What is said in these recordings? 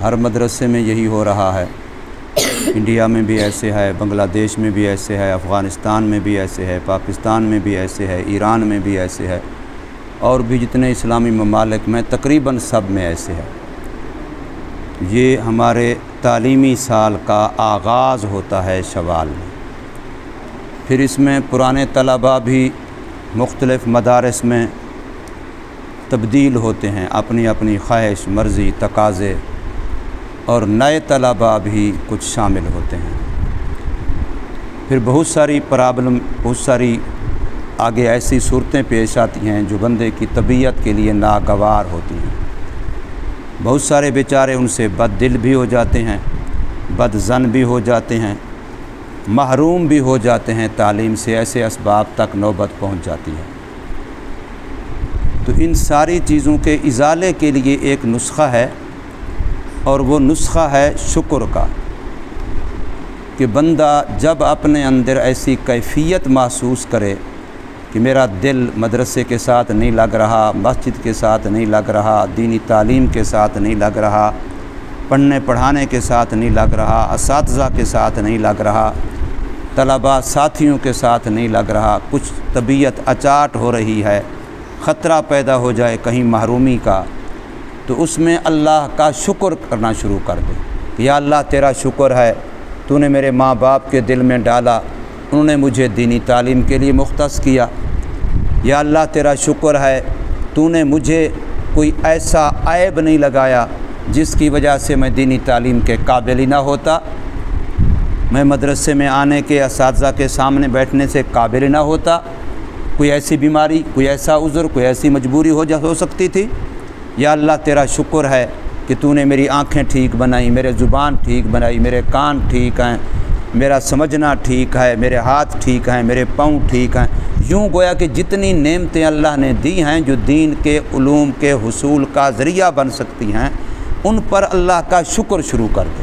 ہر مدرسے میں یہی ہو رہا ہے، انڈیا میں بھی ایسے ہے، بنگلہ دیش میں بھی ایسے ہے، افغانستان میں بھی ایسے ہے، پاکستان میں بھی ایسے ہے، ایران میں بھی ایسے ہے، اور بھی جتنے اسلامی ممالک میں تقریباً سب میں ایسے ہے۔ یہ ہمارے تعلیمی سال کا آغاز ہوتا ہے شوال میں، پھر اس میں پرانے طلباء بھی مختلف مدارس میں تبدیل ہوتے ہیں، اپنی اپنی خواہش مرضی تقاضے، اور نئے طلباء بھی کچھ شامل ہوتے ہیں۔ پھر بہت ساری پرابلم، بہت ساری آگے ایسی صورتیں پیش آتی ہیں جو بندے کی طبیعت کے لیے ناگوار ہوتی ہیں۔ بہت سارے بیچارے ان سے بد دل بھی ہو جاتے ہیں، بد ظن بھی ہو جاتے ہیں، محروم بھی ہو جاتے ہیں تعلیم سے، ایسے اسباب تک نوبت پہنچ جاتی ہے۔ تو ان ساری چیزوں کے ازالے کے لیے ایک نسخہ ہے، اور وہ نسخہ ہے شکر کا، کہ بندہ جب اپنے اندر ایسی کیفیت محسوس کرے کہ میرا دل مدرسے کے ساتھ نہیں لگ رہا، مسجد کے ساتھ نہیں لگ رہا، دینی تعلیم کے ساتھ نہیں لگ رہا، پڑھنے پڑھانے کے ساتھ نہیں لگ رہا، اساتذہ کے ساتھ نہیں لگ رہا، طلباء ساتھیوں کے ساتھ نہیں لگ رہا، کچھ طبیعت اچاٹ ہو رہی ہے، خطرہ پیدا ہو جائے کہیں محرومی کا، تو اس میں اللہ کا شکر کرنا شروع کر دے کہ یا اللہ تیرا شکر ہے، تو نے میرے ماں باپ کے دل میں ڈالا، انہوں نے مجھے دینی تعلیم کے لیے مختص کیا۔ یا اللہ تیرا شکر ہے، تو نے مجھے کوئی ایسا عیب نہیں لگایا جس کی وجہ سے میں دینی تعلیم کے قابل ہی نہ ہوتا، میں مدرسے میں آنے کے، اساتذہ کے سامنے بیٹھنے سے قابل ہی نہ ہوتا، کوئی ایسی بیماری، کوئی ایسا عذر، کوئی ایسی مجبوری ہو سکتی تھی۔ یا اللہ تیرا شکر ہے کہ تو نے میری آنکھیں ٹھیک بنائی، میرے زبان ٹھیک بنائی، میرے کان ٹھیک ہیں، میرا سمجھنا ٹھیک ہے، میرے ہاتھ ٹھیک ہیں، میرے پاؤں ٹھیک ہیں۔ یوں گویا کہ جتنی نعمتیں اللہ نے دی ہیں جو دین کے علوم کے حصول کا ذریعہ بن سکتی ہیں، ان پر اللہ کا شکر شروع کر دے۔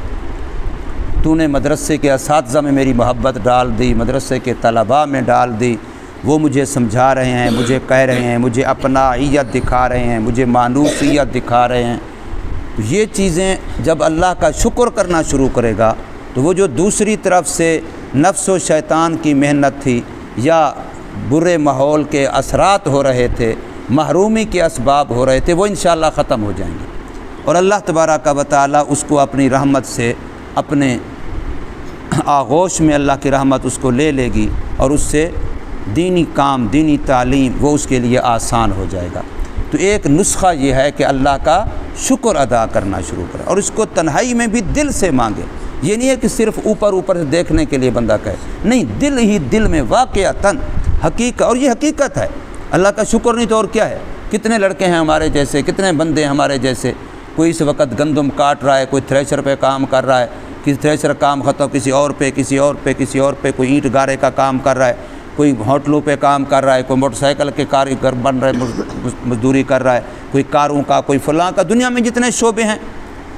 تو نے مدرسے کے اساتذہ میں میری محبت ڈال دی، مدرسے کے طلباء میں ڈال دی، وہ مجھے سمجھا رہے ہیں، مجھے کہہ رہے ہیں، مجھے اپنائیت دکھا رہے ہیں، مجھے مانوسیت دکھا رہے ہیں۔ یہ چیزیں جب اللہ کا شکر کرنا شروع کرے گا تو وہ جو دوسری طرف سے نفس و شیطان کی محنت تھی، یا برے ماحول کے اثرات ہو رہے تھے، محرومی کے اسباب ہو رہے تھے، وہ انشاءاللہ ختم ہو جائیں گے، اور اللہ تبارک و تعالی اس کو اپنی رحمت سے، اپنے آغوش میں اللہ کی رحمت اس کو لے لے گی، اور اس سے دینی کام، دینی تعلیم وہ اس کے لیے آسان ہو جائے گا۔ تو ایک نسخہ یہ ہے کہ اللہ کا شکر ادا کرنا شروع کرے، اور اس کو تنہائی میں بھی دل سے مانگے۔ یہ نہیں ہے کہ صرف اوپر سے دیکھنے کے لیے بندہ کہے، نہیں، دل ہی دل میں واقعتاً حقیقت، اور یہ حقیقت ہے۔ اللہ کا شکر نہیں تو اور کیا ہے؟ کتنے لڑکے ہیں ہمارے جیسے، کتنے بندے ہیں ہمارے جیسے، کوئی اس وقت گندم کاٹ رہا ہے، کوئی تھریشر پہ کام کر رہا ہے، کسی تھریشر کام ختم کسی اور پہ، کسی اور پہ، کسی اور پہ، کوئی اینٹ گارے کا کام کر رہا ہے، کوئی ہوٹلوں پہ کام کر رہا ہے، کوئی موٹر سائیکل کے کاریگر بن رہے مزدوری کر رہا ہے، کوئی کاروں کا، کوئی فلاں کا، دنیا میں جتنے شعبے ہیں۔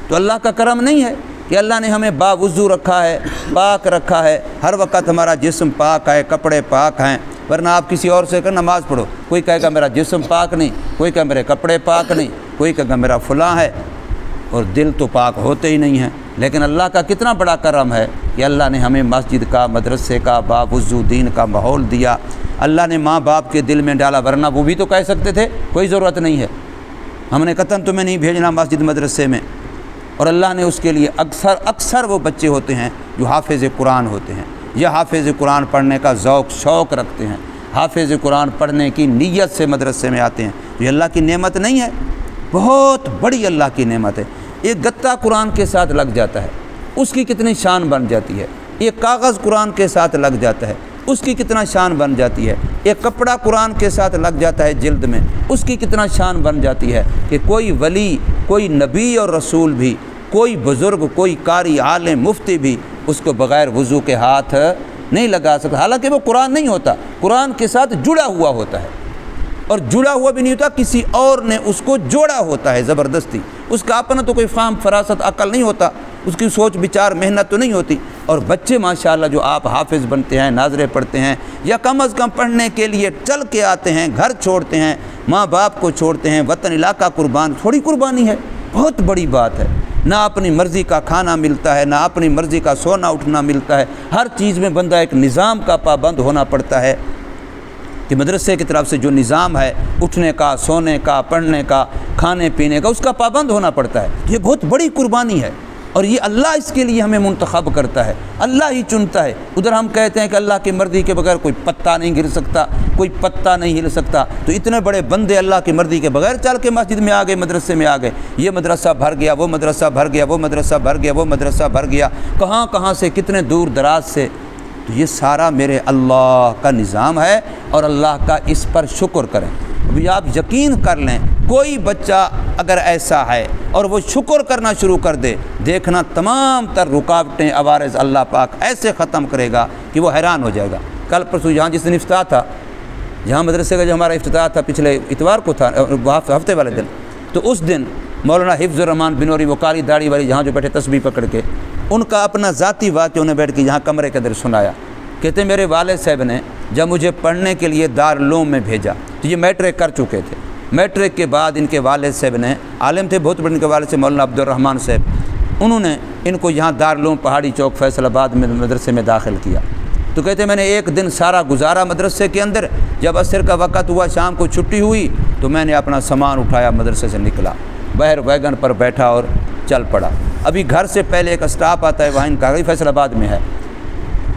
تو اللہ کا کرم نہیں ہے کہ اللہ نے ہمیں باوضو رکھا ہے، پاک رکھا ہے، ہر وقت ہمارا جسم پاک ہے، کپڑے پاک ہیں، ورنہ آپ کسی اور سے کہ نماز پڑھو، کوئی کہے گا میرا جسم پاک نہیں، کوئی کہے میرے کپڑے پاک نہیں، کوئی کہے گا میرا فلاں ہے، اور دل تو پاک ہوتے ہی نہیں ہیں۔ لیکن اللہ کا کتنا بڑا کرم ہے کہ اللہ نے ہمیں مسجد کا، مدرسے کا، باوضو دین کا ماحول دیا، اللہ نے ماں باپ کے دل میں ڈالا، ورنہ وہ بھی تو کہہ سکتے تھے کوئی ضرورت نہیں ہے، ہم نے قطعاً تمہیں نہیں بھیجنا مسجد مدرسے میں۔ اور اللہ نے اس کے لیے اکثر وہ بچے ہوتے ہیں جو حافظ قرآن ہوتے ہیں، یا حافظ قرآن پڑھنے کا ذوق شوق رکھتے ہیں، حافظ قرآن پڑھنے کی نیت سے مدرسے میں آتے ہیں۔ یہ اللہ کی نعمت نہیں ہے؟ بہت بڑی اللہ کی نعمت ہے۔ ایک گتا قرآن کے ساتھ لگ جاتا ہے، اس کی کتنی شان بن جاتی ہے۔ ایک کاغذ قرآن کے ساتھ لگ جاتا ہے، اس کی کتنا شان بن جاتی ہے۔ ایک کپڑا قرآن کے ساتھ لگ جاتا ہے جلد میں، اس کی کتنا شان بن جاتی ہے کہ کوئی ولی، کوئی نبی اور رسول بھی، کوئی بزرگ، کوئی قاری، عالم، مفتی بھی اس کو بغیر وضو کے ہاتھ نہیں لگا سکتا، حالانکہ وہ قرآن نہیں ہوتا، قرآن کے ساتھ جڑا ہوا ہوتا ہے، اور جڑا ہوا بھی نہیں ہوتا، کسی اور نے اس کو جوڑا ہوتا ہے زبردستی، اس کا اپنا تو کوئی فہم فراست عقل نہیں ہوتا، اس کی سوچ بچار محنت تو نہیں ہوتی۔ اور بچے ماشاءاللہ جو آپ حافظ بنتے ہیں، ناظریں پڑھتے ہیں، یا کم از کم پڑھنے کے لیے چل کے آتے ہیں، گھر چھوڑتے ہیں، ماں باپ کو چھوڑتے ہیں، وطن علاقہ قربان، تھوڑی قربانی ہے، بہت بڑی بات ہے۔ نہ اپنی مرضی کا کھانا ملتا ہے، نہ اپنی مرضی کا سونا اٹھنا ملتا ہے۔ ہر چیز میں بندہ ایک نظام کا پابند ہونا پڑتا ہے کہ مدرسے کی طرف سے جو نظام ہے اٹھنے کا، سونے کا، پڑھنے کا، کھانے پینے کا، اس کا پابند ہونا پڑتا ہے۔ یہ بہت بڑی قربانی ہے، اور یہ اللہ اس کے لیے ہمیں منتخب کرتا ہے، اللہ ہی چنتا ہے۔ ادھر ہم کہتے ہیں کہ اللہ کی مرضی کے بغیر کوئی پتا نہیں گر سکتا، کوئی پتا نہیں ہل سکتا، تو اتنے بڑے بندے اللہ کی مرضی کے بغیر چل کے مسجد میں آ گئے، مدرسے میں آ گئے، یہ مدرسہ بھر گیا، وہ مدرسہ بھر گیا، وہ مدرسہ بھر گیا، وہ مدرسہ بھر گیا، کہاں کہاں سے، کتنے دور دراز سے۔ تو یہ سارا میرے اللہ کا نظام ہے، اور اللہ کا اس پر شکر کریں۔ ابھی آپ یقین کر لیں، کوئی بچہ اگر ایسا ہے اور وہ شکر کرنا شروع کر دے، دیکھنا تمام تر رکاوٹیں عوارض اللہ پاک ایسے ختم کرے گا کہ وہ حیران ہو جائے گا۔ کل پرسوں یہاں جس دن افتتاح تھا، جہاں مدرسے کا جو ہمارا افتتاح تھا پچھلے اتوار کو تھا، ہفتے والے دن، تو اس دن مولانا حفظ الرحمان بنوری، وہ کالی داڑھی والی جہاں جو بیٹھے تسبیح پکڑ کے، ان کا اپنا ذاتی واقعہ انہیں بیٹھ کے یہاں کمرے کے اندر سنایا۔ کہتے ہیں میرے والد صاحب نے جب مجھے پڑھنے کے لیے دارالعلوم میں بھیجا، تو یہ میٹرک کر چکے تھے، میٹرک کے بعد ان کے والد صاحب نے، عالم تھے بہت بڑے، ان کے والد سے مولانا عبد الرحمان صاحب، انہوں نے ان کو یہاں دارالعلوم پہاڑی چوک فیصل آباد میں مدرسے میں داخل کیا۔ تو کہتے ہیں میں نے ایک دن سارا گزارا مدرسے کے اندر، جب عصر کا وقت ہوا، شام کو چھٹی ہوئی، تو میں نے اپنا سامان اٹھایا، مدرسے سے نکلا، باہر ویگن پر بیٹھا اور چل پڑا۔ ابھی گھر سے پہلے ایک اسٹاپ آتا ہے، وہاں ان کا فیصل آباد میں ہے،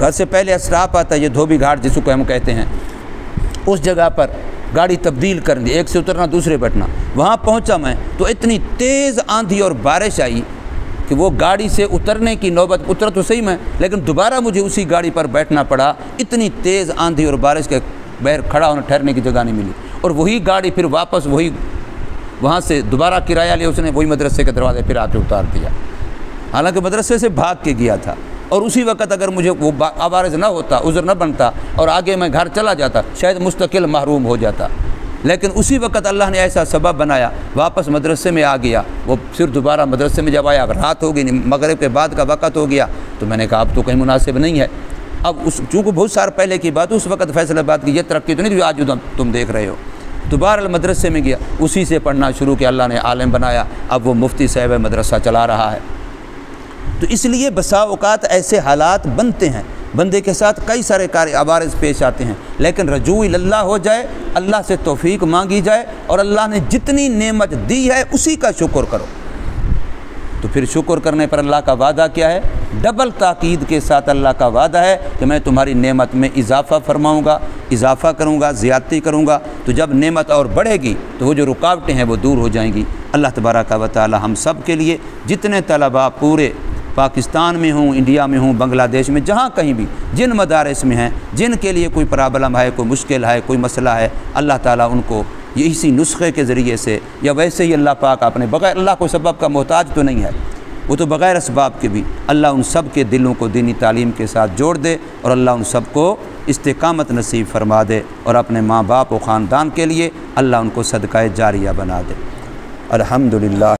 گھر سے پہلے اسٹاپ آتا ہے، یہ دھوبی گھاٹ جس کو ہم کہتے ہیں، اس جگہ پر گاڑی تبدیل کر دی، ایک سے اترنا دوسرے بیٹھنا۔ وہاں پہنچا میں تو اتنی تیز آندھی اور بارش آئی کہ وہ گاڑی سے اترنے کی نوبت، اترا تو صحیح میں، لیکن دوبارہ مجھے اسی گاڑی پر بیٹھنا پڑا، اتنی تیز آندھی اور بارش کے بغیر کھڑا ہونا، ٹھہرنے کی جگہ نہیں ملی، اور وہی گاڑی پھر واپس وہی وہاں سے دوبارہ کرایہ لیا اس نے، وہی مدرسے کے دروازے پھر آ کے اتار دیا، حالانکہ مدرسے سے بھاگ کے گیا تھا۔ اور اسی وقت اگر مجھے وہ عوارض نہ ہوتا، عذر نہ بنتا، اور آگے میں گھر چلا جاتا، شاید مستقل محروم ہو جاتا، لیکن اسی وقت اللہ نے ایسا سبب بنایا، واپس مدرسے میں آ گیا۔ وہ پھر دوبارہ مدرسے میں جب آیا، اب رات ہو گئی، مغرب کے بعد کا وقت ہو گیا، تو میں نے کہا اب تو کہیں مناسب نہیں ہے۔ اب چونکہ بہت سال پہلے کی بات، اس وقت فیصل آباد کی یہ ترقی تو نہیں تھی آج تم دیکھ رہے ہو۔ دوبارہ مدرسے میں گیا، اسی سے پڑھنا شروع کیا، اللہ نے عالم بنایا، اب وہ مفتی صاحب مدرسہ چلا رہا ہے۔ تو اس لیے بسا اوقات ایسے حالات بنتے ہیں، بندے کے ساتھ کئی سارے عوارض پیش آتے ہیں، لیکن رجوع اللہ ہو جائے، اللہ سے توفیق مانگی جائے، اور اللہ نے جتنی نعمت دی ہے اسی کا شکر کرو۔ تو پھر شکر کرنے پر اللہ کا وعدہ کیا ہے؟ ڈبل تاکید کے ساتھ اللہ کا وعدہ ہے کہ میں تمہاری نعمت میں اضافہ فرماؤں گا، اضافہ کروں گا، زیادتی کروں گا۔ تو جب نعمت اور بڑھے گی تو وہ جو رکاوٹیں ہیں وہ دور ہو جائیں گی۔ اللہ تبارک و تعالی ہم سب کے لیے، جتنے طلباء پورے پاکستان میں ہوں، انڈیا میں ہوں، بنگلہ دیش میں، جہاں کہیں بھی جن مدارس میں ہیں، جن کے لیے کوئی پرابلم ہے، کوئی مشکل ہے، کوئی مسئلہ ہے، اللہ تعالیٰ ان کو یہ اسی نسخے کے ذریعے سے یا ویسے ہی اللہ پاک اپنے بغیر، اللہ کو سبب کا محتاج تو نہیں ہے، وہ تو بغیر اسباب کے بھی، اللہ ان سب کے دلوں کو دینی تعلیم کے ساتھ جوڑ دے، اور اللہ ان سب کو استقامت نصیب فرما دے، اور اپنے ماں باپ و خاندان کے لیے اللہ ان کو صدقہ جاریہ بنا دے۔ الحمدللہ۔